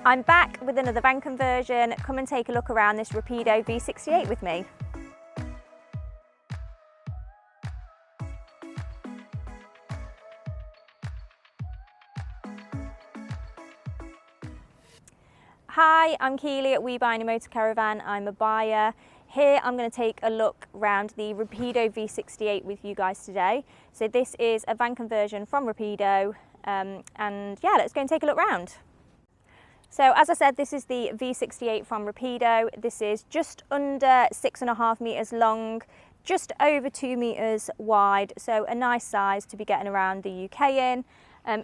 I'm back with another van conversion. Come and take a look around this Rapido V68 with me. Hi, I'm Keeley at We Buy Any Motorcaravan. I'm a buyer. Here I'm going to take a look around the Rapido V68 with you guys today. So this is a van conversion from Rapido, and yeah, let's go and take a look round. So as I said, this is the V68 from Rapido. This is just under 6.5 metres long, just over 2 metres wide, so a nice size to be getting around the UK in.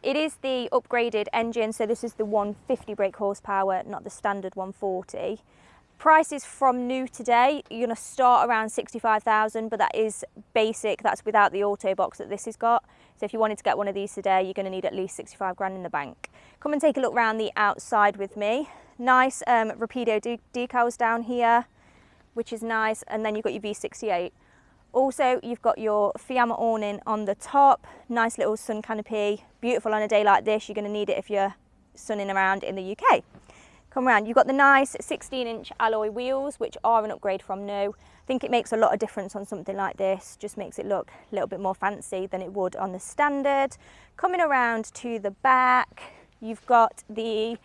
It is the upgraded engine, so this is the 150 brake horsepower, not the standard 140. Prices from new today, you're going to start around 65,000, but that is basic, that's without the auto box that this has got. So if you wanted to get one of these today, you're going to need at least 65 grand in the bank. Come and take a look around the outside with me. Nice Rapido decals down here, which is nice, and then you've got your V68. Also, you've got your Fiamma awning on the top, nice little sun canopy, beautiful on a day like this. You're going to need it if you're sunning around in the UK. Come around, you've got the nice 16-inch alloy wheels, which are an upgrade from new. I think it makes a lot of difference on something like this, just makes it look a little bit more fancy than it would on the standard. Coming around to the back, you've got the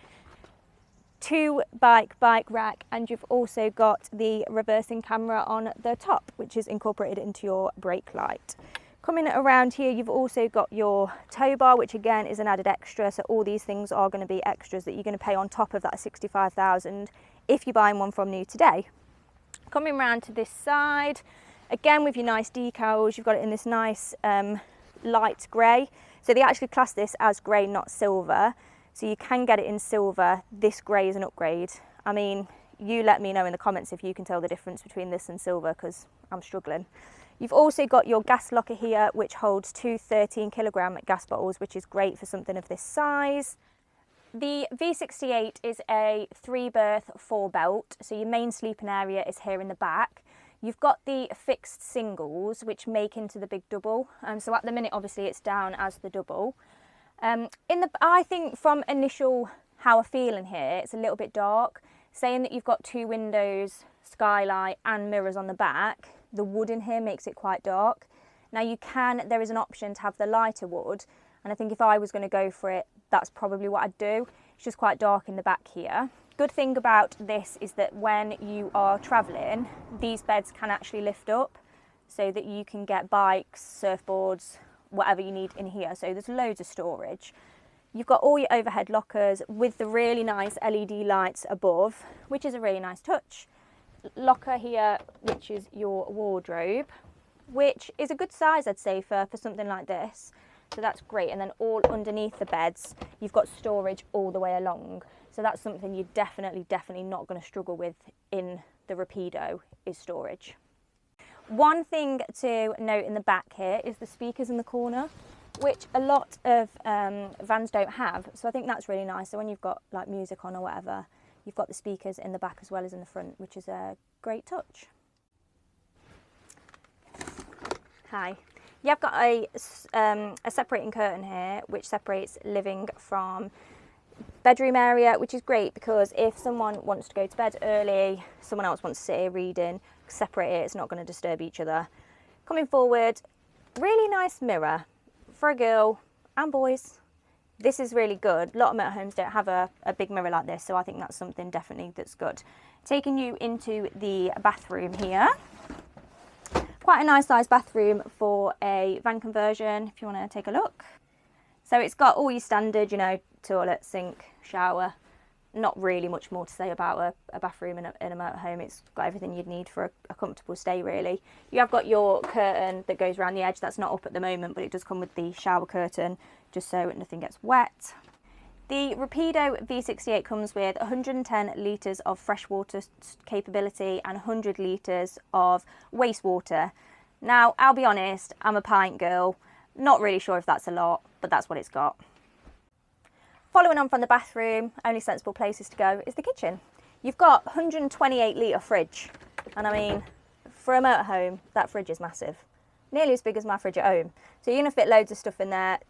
bike rack, and you've also got the reversing camera on the top, which is incorporated into your brake light. Coming around here, you've also got your tow bar, which again is an added extra. So all these things are going to be extras that you're going to pay on top of that 65,000 if you're buying one from new today. Coming around to this side, again with your nice decals, you've got it in this nice light grey. So they actually class this as grey, not silver. So you can get it in silver. This grey is an upgrade. I mean, you let me know in the comments if you can tell the difference between this and silver, because I'm struggling. You've also got your gas locker here, which holds two 13-kilogram gas bottles, which is great for something of this size. The V68 is a 3-berth 4-belt, so your main sleeping area is here in the back. You've got the fixed singles, which make into the big double. So at the minute, obviously, it's down as the double. I think from initial how I feel in here, it's a little bit dark. Saying that you've got 2 windows, skylight and mirrors on the back, the wood in here makes it quite dark. Now there is an option to have the lighter wood, and I think if I was going to go for it, that's probably what I'd do. It's just quite dark in the back here. Good thing about this is that when you are travelling, these beds can actually lift up so that you can get bikes, surfboards, whatever you need in here. So there's loads of storage. You've got all your overhead lockers with the really nice LED lights above, which is a really nice touch. Locker here, which is your wardrobe, which is a good size, I'd say, for something like this. So that's great. And then all underneath the beds, you've got storage all the way along. So that's something you're definitely not going to struggle with in the Rapido, is storage. One thing to note in the back here is the speakers in the corner, which a lot of vans don't have. So I think that's really nice. So when you've got like music on or whatever, you've got the speakers in the back as well as in the front, which is a great touch. Hi. You've got a separating curtain here, which separates living from bedroom area, which is great because if someone wants to go to bed early, someone else wants to sit here reading, separate it, it's not going to disturb each other. Coming forward, really nice mirror for a girl and boys. This is really good. A lot of motorhomes don't have a big mirror like this, so I think that's something definitely that's good. Taking you into the bathroom here. Quite a nice sized bathroom for a van conversion, if you want to take a look. So it's got all your standard, you know, toilet, sink, shower. Not really much more to say about a bathroom in a motorhome. It's got everything you'd need for a comfortable stay, really. You have got your curtain that goes around the edge. That's not up at the moment, but it does come with the shower curtain, just so nothing gets wet. The Rapido V68 comes with 110 litres of freshwater capability and 100 litres of wastewater. Now, I'll be honest, I'm a pint girl. Not really sure if that's a lot, but that's what it's got. Following on from the bathroom, only sensible places to go is the kitchen. You've got 128 litre fridge, and I mean, for a motorhome, that fridge is massive. Nearly as big as my fridge at home. So you're going to fit loads of stuff in there.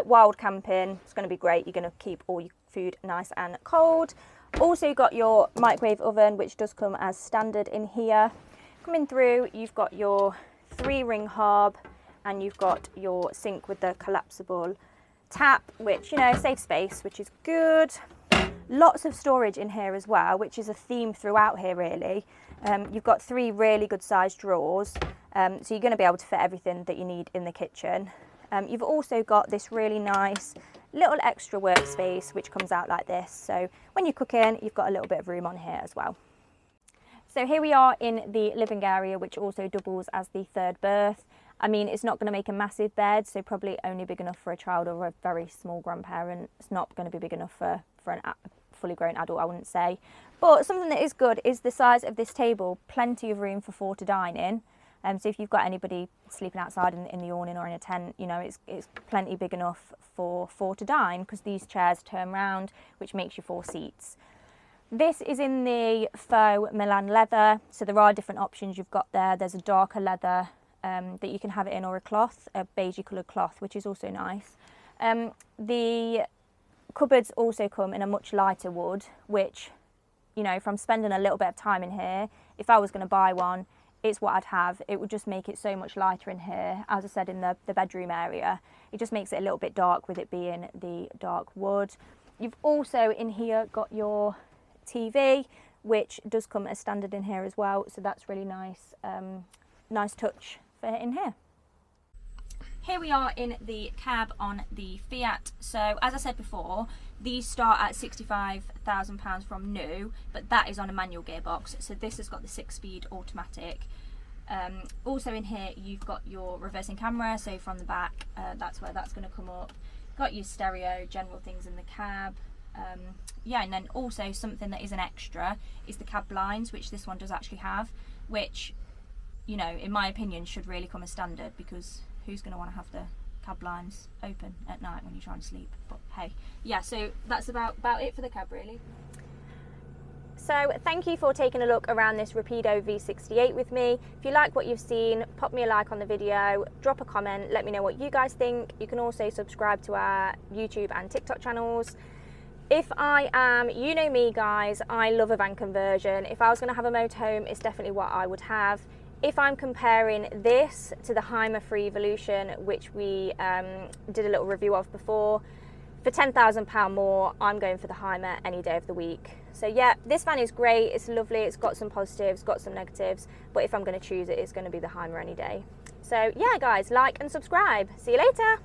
Wild camping, it's going to be great. You're going to keep all your food nice and cold. Also got your microwave oven, which does come as standard in here. Coming through, you've got your 3-ring hob, and you've got your sink with the collapsible tap, which, you know, saves space, which is good. Lots of storage in here as well, which is a theme throughout here really. You've got 3 really good sized drawers, so you're going to be able to fit everything that you need in the kitchen. You've also got this really nice little extra workspace which comes out like this, so when you're cooking you've got a little bit of room on here as well. So here we are in the living area, which also doubles as the 3rd berth. I mean, it's not going to make a massive bed, so probably only big enough for a child or a very small grandparent. It's not going to be big enough for a fully grown adult, I wouldn't say. But something that is good is the size of this table. Plenty of room for 4 to dine in. So if you've got anybody sleeping outside in the awning or in a tent, you know, it's plenty big enough for 4 to dine, because these chairs turn round, which makes you 4 seats. This is in the faux Milan leather, so there are different options you've got there. There's a darker leather that you can have it in, or a cloth, a beigey coloured cloth, which is also nice. The cupboards also come in a much lighter wood, which, you know, from spending a little bit of time in here, if I was going to buy one, it's what I'd have. It would just make it so much lighter in here. As I said, in the bedroom area, it just makes it a little bit dark with it being the dark wood. You've also in here got your TV, which does come as standard in here as well, so that's really nice. Nice touch for in here. Here we are in the cab on the Fiat. So as I said before, these start at £65,000 from new, but that is on a manual gearbox. So this has got the 6-speed automatic. Also in here you've got your reversing camera, so from the back that's where that's going to come up. Got your stereo, general things in the cab. Yeah, and then also something that is an extra is the cab blinds, which this one does actually have, which, you know, in my opinion should really come as standard, because who's going to want to have the cab blinds open at night when you're trying to sleep? But hey, yeah, so that's about it for the cab really. So thank you for taking a look around this Rapido V68 with me. If you like what you've seen, pop me a like on the video, drop a comment, let me know what you guys think. You can also subscribe to our YouTube and TikTok channels. If I am, you know me guys, I love a van conversion. If I was going to have a motorhome, it's definitely what I would have. If I'm comparing this to the Hymer Free Evolution, which we did a little review of before, for £10,000 more, I'm going for the Hymer any day of the week. So yeah, this van is great, it's lovely, it's got some positives, got some negatives, but if I'm going to choose it, it's going to be the Hymer any day. So yeah guys, like and subscribe. See you later.